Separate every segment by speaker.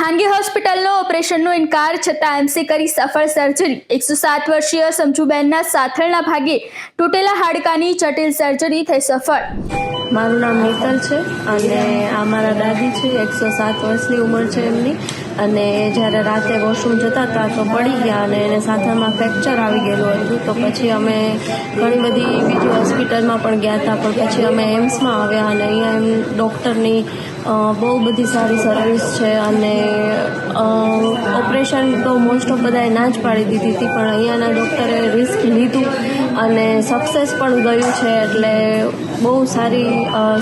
Speaker 1: ખાનગી હોસ્પિટલનો ઓપરેશનનો ઇનકાર છતાં એમસી કરી સફળ સર્જરી। 107 વર્ષીય સમજુબેનના સાથળના ભાગે તૂટેલા હાડકાની જટિલ સર્જરી થઈ સફળ।
Speaker 2: મારું નામ મિત્તલ છે અને આ મારા દાદી છે। 107 વર્ષની ઉંમર છે એમની। અને જ્યારે રાતે વોશરૂમ જતા હતા તો પડી ગયા અને એને સાથળમાં ફ્રેક્ચર આવી ગયેલું હતું। તો પછી અમે ઘણી બધી બીજી હોસ્પિટલમાં પણ ગયા હતા, પણ પછી અમે એમ્સમાં આવ્યા અને અહીંયા એમ ડૉક્ટરની બહુ બધી સારી સર્વિસ છે અને ઓપરેશન તો મોસ્ટ ઓફ બધાએ ના જ પાડી દીધી હતી, પણ અહીંયાના ડૉક્ટરે રિસ્ક લીધું અને સક્સેસ પણ ગયું છે। એટલે બહુ સારી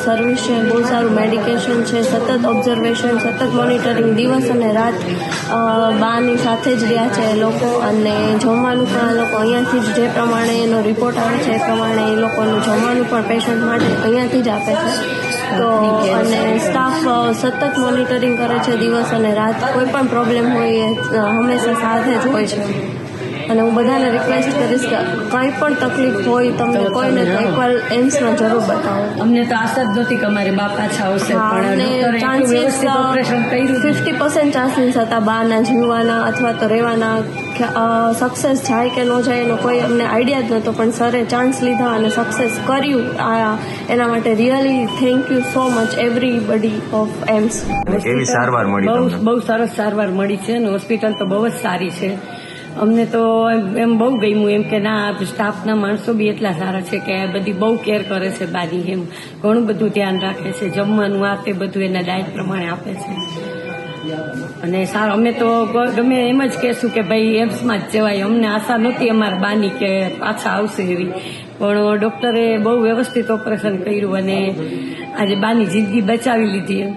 Speaker 2: સર્વિસ છે, બહુ સારું મેડિકેશન છે, સતત ઓબ્ઝર્વેશન, સતત મોનિટરિંગ, દિવસ અને રાત બાની સાથે જ રહ્યા છે એ લોકો। અને જમવાનું પણ આ લોકો અહીંયાથી જ જે પ્રમાણે એનો રિપોર્ટ આવે છે એ પ્રમાણે એ લોકોનું જમવાનું પણ પેશન્ટ માટે અહીંયાથી જ આપે છે। તો અને સ્ટાફ સતત મોનિટરિંગ કરે છે દિવસ અને રાત, કોઈ પણ પ્રોબ્લેમ હોય એ હંમેશા સાથે જ હોય છે। અને હું બધાને રિક્વેસ્ટ કરીશ કે કંઈ પણ તકલીફ હોય તમને કોઈને તો એકવાર એમ્સમાં જરૂર બતાવો।
Speaker 3: અમને તો આશા જ નહોતી કે અમારી બા પાછા આવશે, પણ ડોક્ટરે એટલું વ્યવસ્થિત ઓપરેશન કર્યું।
Speaker 2: 50% ચાન્સીસ હતા બાના જીવવાના અથવા તો રહેવાના। સક્સેસ જાય કે ન જાય એનો કોઈ અમને આઈડિયા જ નહોતો, પણ સરે ચાન્સ લીધા અને સક્સેસ કર્યું। એના માટે really thank you so much everybody of AIIMS.
Speaker 4: કેવી સારવાર મળી?
Speaker 3: બહુ સરસ સારવાર મળી છે અને હોસ્પિટલ તો બહુ જ સારી છે। અમને તો એમ બહુ ગમ્યું, એમ કે ના સ્ટાફના માણસો બી એટલા સારા છે કે બધી બહુ કેર કરે છે બાની, એમ ઘણું બધું ધ્યાન રાખે છે, જમવાનું આ તે બધું એના ડાયટ પ્રમાણે આપે છે। અને સારું, અમે તો ગમે એમ જ કહેશું કે ભાઈ એમ્સમાં જ જવાય। અમને આશા નહોતી અમારા બાની કે પાછા આવશે એવી, પણ ડૉક્ટરે બહુ વ્યવસ્થિત ઓપરેશન કર્યું અને આજે બાની જિંદગી બચાવી લીધી એમ।